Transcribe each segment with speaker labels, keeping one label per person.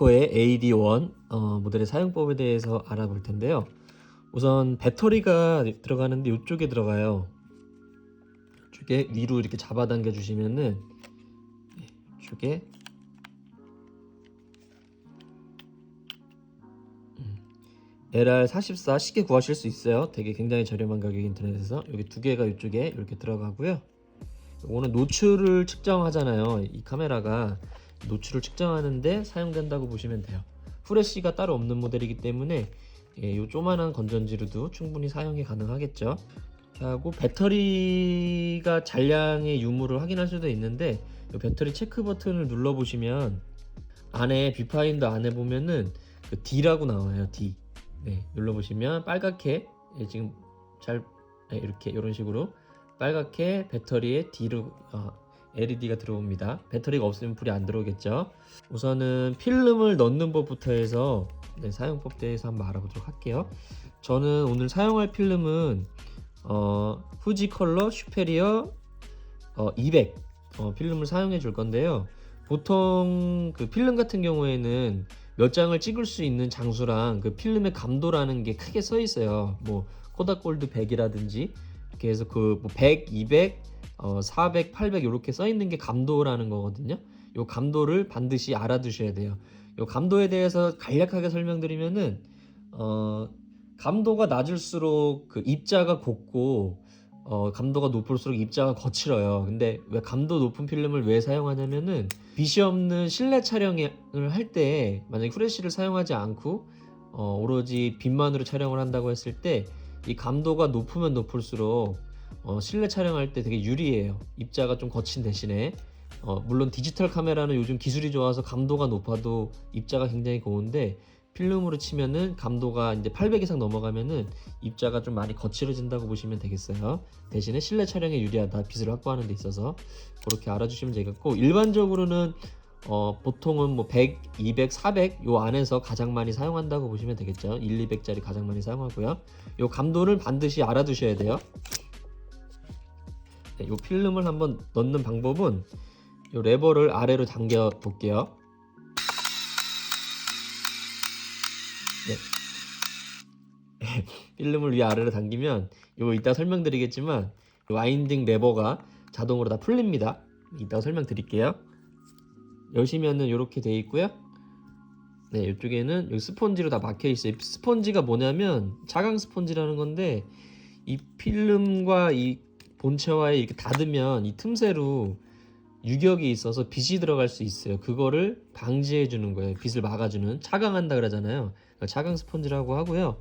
Speaker 1: 레이커의 AD1 모델의 사용법에 대해서 알아볼 텐데요. 우선 배터리가 들어가는데 이쪽에 들어가요. 이쪽에 위로 이렇게 잡아당겨 주시면은 이쪽에 LR44 쉽게 구하실 수 있어요. 되게 굉장히 저렴한 가격에 인터넷에서. 여기 두 개가 이쪽에 이렇게 들어가고요. 이거는 노출을 측정하잖아요. 이 카메라가 노출을 측정하는데 사용된다고 보시면 돼요. 후레쉬가 따로 없는 모델이기 때문에 이 조만한 건전지로도 충분히 사용이 가능하겠죠. 이렇게 하고 배터리가 잔량의 유무를 확인할 수도 있는데 이 배터리 체크 버튼을 눌러 보시면 안에 뷰파인더 안에 보면은 그 D라고 나와요. D. 네, 눌러 보시면 빨갛게 지금 잘 이렇게 이런 식으로 빨갛게 배터리에 D로 LED가 들어옵니다. 배터리가 없으면 불이 안 들어오겠죠. 우선은 필름을 넣는 법부터 해서 사용법 대해서 한번 알아보도록 할게요. 저는 오늘 사용할 필름은 후지 컬러 슈페리어 200 필름을 사용해 줄 건데요. 보통 그 필름 같은 경우에는 몇 장을 찍을 수 있는 장수랑 그 필름의 감도라는 게 크게 써 있어요. 뭐 코닥 골드 100이라든지 이렇게 해서 그 뭐 100, 200, 400, 800 이렇게 써 있는 게 감도라는 거거든요. 요 감도를 반드시 알아두셔야 돼요. 요 감도에 대해서 간략하게 설명드리면은 감도가 낮을수록 그 입자가 곱고 감도가 높을수록 입자가 거칠어요. 근데 왜 감도 높은 필름을 왜 사용하냐면은 빛이 없는 실내 촬영을 할 때 만약에 후레쉬를 사용하지 않고 오로지 빛만으로 촬영을 한다고 했을 때 이 감도가 높으면 높을수록 실내 촬영할 때 되게 유리해요. 입자가 좀 거친 대신에 물론 디지털 카메라는 요즘 기술이 좋아서 감도가 높아도 입자가 굉장히 고운데 필름으로 치면은 감도가 이제 800 이상 넘어가면은 입자가 좀 많이 거칠어진다고 보시면 되겠어요. 대신에 실내 촬영에 유리하다. 빛을 확보하는 데 있어서 그렇게 알아주시면 되겠고, 일반적으로는 보통은 뭐 100, 200, 400 요 안에서 가장 많이 사용한다고 보시면 되겠죠. 1, 200짜리 가장 많이 사용하고요. 요 감도를 반드시 알아두셔야 돼요. 네, 요 필름을 한번 넣는 방법은 요 레버를 아래로 당겨 볼게요. 네. 필름을 위아래로 당기면 이거 이따 설명드리겠지만 와인딩 레버가 자동으로 다 풀립니다. 이따 설명드릴게요. 여시면은 이렇게 돼 있고요. 네, 이쪽에는 여기 스펀지로 다 막혀 있어요. 스펀지가 뭐냐면 차광 스펀지라는 건데 이 필름과 이 본체와에 이렇게 닿으면 이 틈새로 유격이 있어서 빛이 들어갈 수 있어요. 그거를 방지해 주는 거예요. 빛을 막아주는, 차광한다 그러잖아요. 차광 스펀지라고 하고요.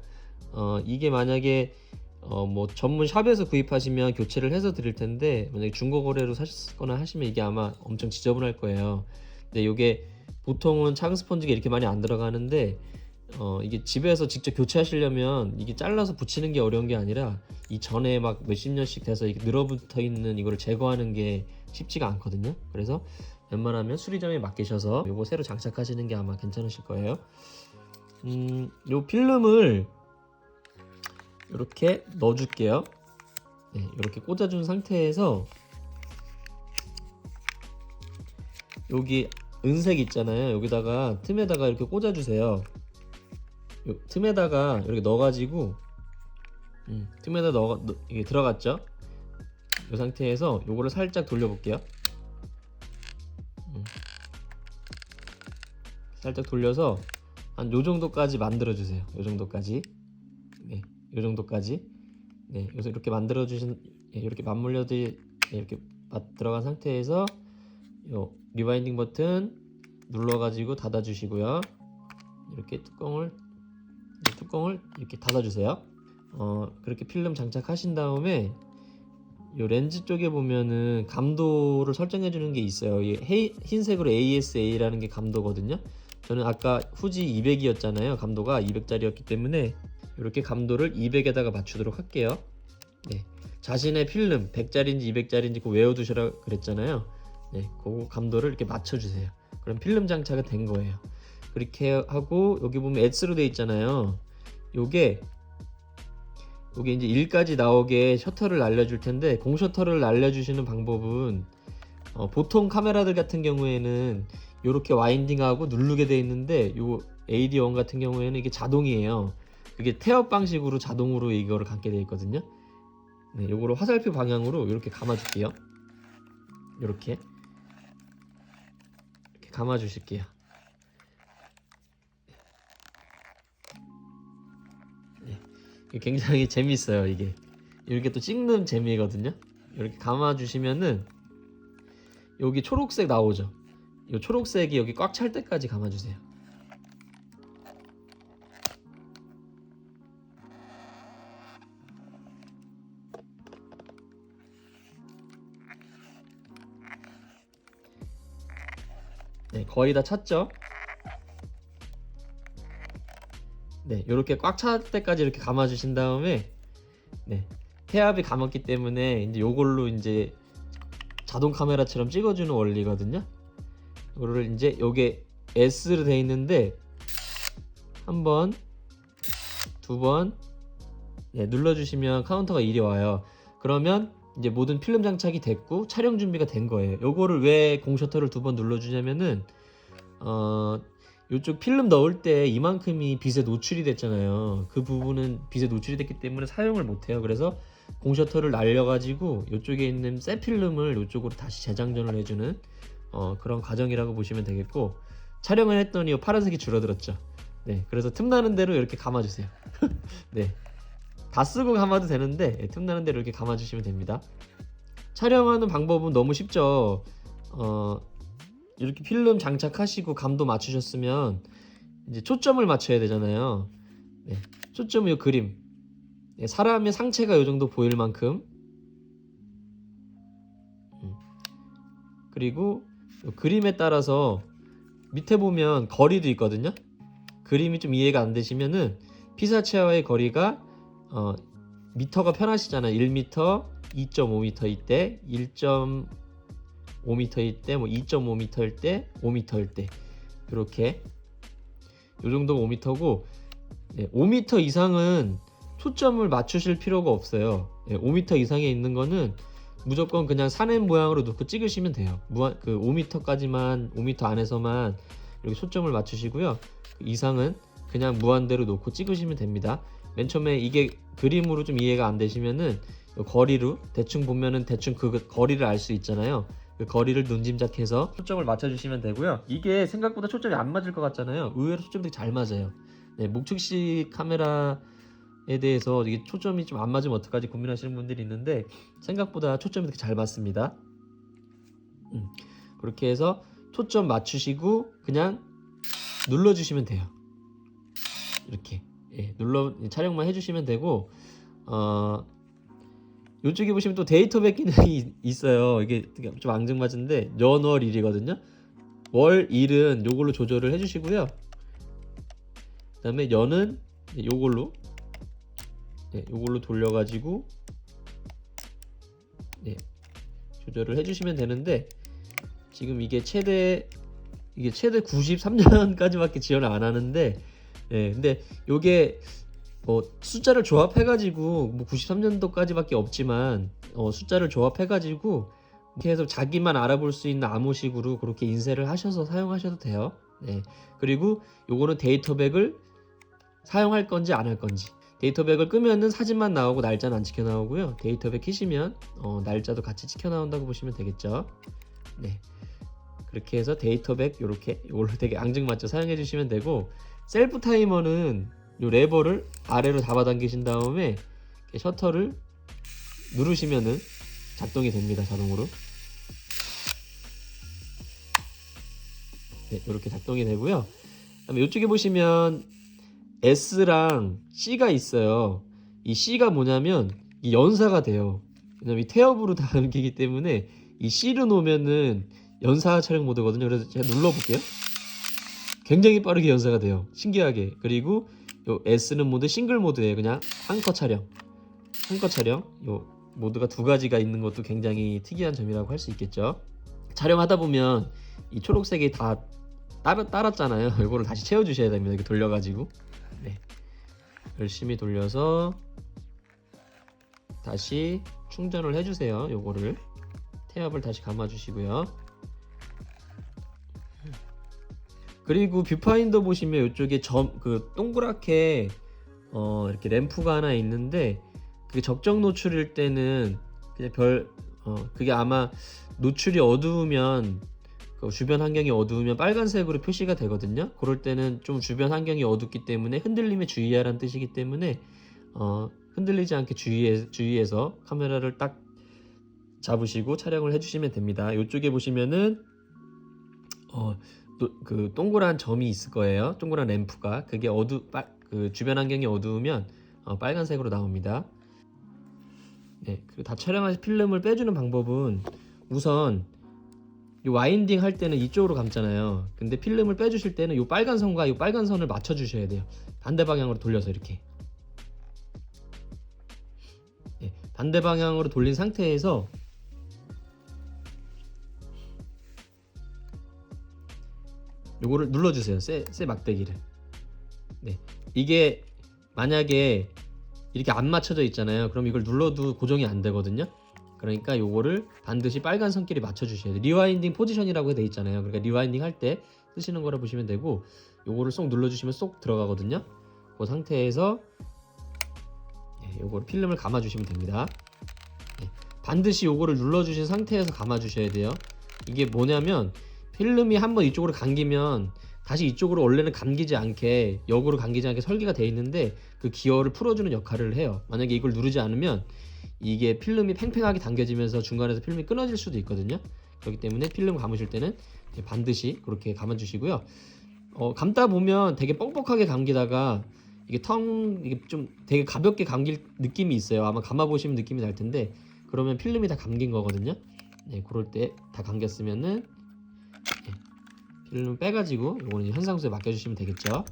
Speaker 1: 이게 만약에 뭐 전문 샵에서 구입하시면 교체를 해서 드릴 텐데, 만약에 중고 거래로 사셨거나 하시면 이게 아마 엄청 지저분할 거예요. 근데 이게 보통은 차광 스펀지가 이렇게 많이 안 들어가는데 이게 집에서 직접 교체하시려면 이게 잘라서 붙이는 게 어려운 게 아니라 이 전에 막 몇십 년씩 돼서 이렇게 늘어붙어 있는 이거를 제거하는 게 쉽지가 않거든요. 그래서 웬만하면 수리점에 맡기셔서 요거 새로 장착하시는 게 아마 괜찮으실 거예요. 요 필름을 이렇게 넣어줄게요. 네, 이렇게 꽂아준 상태에서 여기 은색 있잖아요. 여기다가 틈에다가 이렇게 꽂아주세요. 요 틈에다가 이렇게 넣어가지고 틈에다 이게 들어갔죠? 이 상태에서 요거를 살짝 돌려볼게요. 살짝 돌려서 한 요 정도까지 만들어 주세요. 요 정도까지. 네, 요 정도까지. 네, 그래서 이렇게 만들어 주신, 이렇게 맞물려도 이렇게 들어간 상태에서 요 리바인딩 버튼 눌러 가지고 닫아 주시고요. 이렇게 뚜껑을 이렇게 닫아 주세요. 그렇게 필름 장착하신 다음에 요 렌즈 쪽에 보면은 감도를 설정해 주는 게 있어요. 흰색으로 ASA라는 게 감도거든요. 저는 아까 후지 200이었잖아요. 감도가 200짜리였기 때문에 이렇게 감도를 200에다가 맞추도록 할게요. 네, 자신의 필름 100짜리인지 200짜리인지 그거 외워두시라 그랬잖아요. 네, 그 감도를 이렇게 맞춰주세요. 그럼 필름 장착은 된 거예요. 그렇게 하고 여기 보면 X로 돼 있잖아요. 요게 이제 1까지 나오게 셔터를 날려줄 텐데, 공 셔터를 날려주시는 방법은 보통 카메라들 같은 경우에는 요렇게 와인딩하고 누르게 돼 있는데 요 AD1 같은 경우에는 이게 자동이에요. 이게 태엽 방식으로 자동으로 이거를 감게 돼 있거든요. 네, 요거를 화살표 방향으로 이렇게 감아 줄게요. 이렇게 감아 주실게요. 네, 이게 굉장히 재밌어요. 이게 이렇게 또 찍는 재미거든요. 이렇게 감아 주시면은 여기 초록색 나오죠. 이 초록색이 여기 꽉 찰 때까지 감아 주세요. 네, 거의 다 찼죠? 네, 이렇게 꽉 찰 때까지 이렇게 감아 주신 다음에 네, 태압이 감았기 때문에 이제 요걸로 이제 자동 카메라처럼 찍어주는 원리거든요. 이거를 이제 요게 S로 돼 있는데 한 번, 두 번 눌러주시면 카운터가 이리 와요. 그러면 이제 모든 필름 장착이 됐고 촬영 준비가 된 거예요. 요거를 왜 공셔터를 두 번 눌러주냐면은 요쪽 필름 넣을 때 이만큼이 빛에 노출이 됐잖아요. 그 부분은 빛에 노출이 됐기 때문에 사용을 못해요. 그래서 공셔터를 날려가지고 요쪽에 있는 새 필름을 요쪽으로 다시 재장전을 해주는 그런 과정이라고 보시면 되겠고, 촬영을 했더니 파란색이 줄어들었죠. 네, 그래서 틈나는 대로 이렇게 감아주세요. 네, 다 쓰고 감아도 되는데 틈나는 대로 이렇게 감아주시면 됩니다. 촬영하는 방법은 너무 쉽죠. 이렇게 필름 장착하시고 감도 맞추셨으면 이제 초점을 맞춰야 되잖아요. 네, 초점은 이 그림, 네, 사람의 상체가 이 정도 보일 만큼, 그리고 이 그림에 따라서 밑에 보면 거리도 있거든요. 그림이 좀 이해가 안 되시면은 피사체와의 거리가 미터가 편하시잖아요. 1m, 2.5m일 때, 1.5m일 때, 뭐 2.5m일 때, 5m일 때, 이렇게 요 정도가 5m고, 네, 5m 이상은 초점을 맞추실 필요가 없어요. 네, 5m 이상에 있는 거는 무조건 그냥 산의 모양으로 놓고 찍으시면 돼요. 그 5m까지만, 5m 안에서만 이렇게 초점을 맞추시고요. 그 이상은 그냥 무한대로 놓고 찍으시면 됩니다. 맨 처음에 이게 그림으로 좀 이해가 안 되시면은 거리로 대충 보면은 대충 그 거리를 알 수 있잖아요. 그 거리를 눈짐작해서 초점을 맞춰주시면 되고요. 이게 생각보다 초점이 안 맞을 것 같잖아요. 의외로 초점이 되게 잘 맞아요. 네, 목측식 카메라에 대해서 이게 초점이 좀 안 맞으면 어떡하지 고민하시는 분들이 있는데 생각보다 초점이 되게 잘 맞습니다. 그렇게 해서 초점 맞추시고 그냥 눌러주시면 돼요. 이렇게 촬영만 해주시면 되고, 이쪽에 보시면 또 데이터백 기능이 있어요. 이게 좀 앙증맞은데 연월일이거든요. 월일은 요걸로 조절을 해주시고요. 그 다음에 연은 요걸로 돌려가지고 조절을 해주시면 되는데, 지금 이게 최대 93년까지밖에 지원을 안 하는데, 근데 요게 숫자를 조합해가지고 뭐 93년도까지밖에 없지만 숫자를 조합해가지고 이렇게 해서 자기만 알아볼 수 있는 암호식으로 그렇게 인쇄를 하셔서 사용하셔도 돼요. 네. 그리고 요거는 데이터백을 사용할 건지 안 할 건지, 데이터백을 끄면은 사진만 나오고 날짜는 안 찍혀 나오고요. 데이터백 키시면 날짜도 같이 찍혀 나온다고 보시면 되겠죠. 네. 그렇게 해서 데이터백 이걸로 되게 앙증맞죠 사용해 주시면 되고, 셀프 타이머는 요 레버를 아래로 잡아당기신 다음에 셔터를 누르시면은 작동이 됩니다. 자동으로. 네, 이렇게 작동이 되고요. 그다음에 이쪽에 보시면 S랑 C가 있어요. 이 C가 뭐냐면 이 연사가 돼요. 왜냐면 이 태엽으로 다 넘기기 때문에 이 C를 놓으면은 연사 촬영 모드거든요. 그래서 제가 눌러볼게요. 굉장히 빠르게 연사가 돼요. 신기하게. 그리고 요 S는 모드 싱글 모드예요. 그냥 한 컷 촬영. 요 모드가 두 가지가 있는 것도 굉장히 특이한 점이라고 할 수 있겠죠. 촬영하다 보면 이 초록색이 다 따랐잖아요. 이거를 다시 채워주셔야 됩니다. 이렇게 돌려가지고. 네. 열심히 돌려서 다시 충전을 해주세요. 요거를 태엽을 다시 감아주시고요. 그리고 뷰파인더 보시면 이쪽에 그 동그랗게 이렇게 램프가 하나 있는데, 그게 적정 노출일 때는 그냥 그게 아마 노출이 어두우면, 그 주변 환경이 어두우면 빨간색으로 표시가 되거든요. 그럴 때는 좀 주변 환경이 어둡기 때문에 흔들림에 주의하라는 뜻이기 때문에 흔들리지 않게 주의해서 카메라를 딱 잡으시고 촬영을 해주시면 됩니다. 이쪽에 보시면은 그 동그란 점이 있을 거예요. 동그란 램프가, 그게 그 주변 환경이 어두우면 빨간색으로 나옵니다. 네, 그리고 다 촬영하신 필름을 빼주는 방법은, 우선 이 와인딩 할 때는 이쪽으로 감잖아요. 근데 필름을 빼주실 때는 이 빨간 선과 이 빨간 선을 맞춰 주셔야 돼요. 반대 방향으로 돌려서 이렇게. 네, 반대 방향으로 돌린 상태에서 요거를 눌러주세요. 쇠 막대기를. 네, 이게 만약에 이렇게 안 맞춰져 있잖아요. 그럼 이걸 눌러도 고정이 안 되거든요. 그러니까 요거를 반드시 빨간 선끼리 맞춰 주셔야 돼요. 리와인딩 포지션이라고 돼 있잖아요. 그러니까 리와인딩 할 때 쓰시는 거라 보시면 되고, 요거를 쏙 눌러 주시면 쏙 들어가거든요. 그 상태에서 요거를 필름을 감아 주시면 됩니다. 반드시 요거를 눌러 주신 상태에서 감아 주셔야 돼요. 이게 뭐냐면, 필름이 한번 이쪽으로 감기면 다시 이쪽으로 원래는 감기지 않게, 역으로 감기지 않게 설계가 되어 있는데, 그 기어를 풀어주는 역할을 해요. 만약에 이걸 누르지 않으면 이게 필름이 팽팽하게 당겨지면서 중간에서 필름이 끊어질 수도 있거든요. 그렇기 때문에 필름 감으실 때는 반드시 그렇게 감아주시고요. 감다 보면 되게 뻑뻑하게 감기다가 이게 좀 되게 가볍게 감길 느낌이 있어요. 아마 감아보시면 느낌이 날 텐데, 그러면 필름이 다 감긴 거거든요. 네, 그럴 때 다 감겼으면은 필름 빼가지고 이거는 현상수에 맡겨주시면 되겠죠.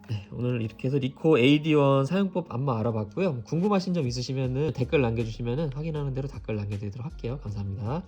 Speaker 1: 네, 오늘 이렇게 해서 리코 AD1 사용법 안마 알아봤고요. 궁금하신 점 있으시면은 댓글 남겨주시면은 확인하는 대로 댓글 남겨드리도록 할게요. 감사합니다.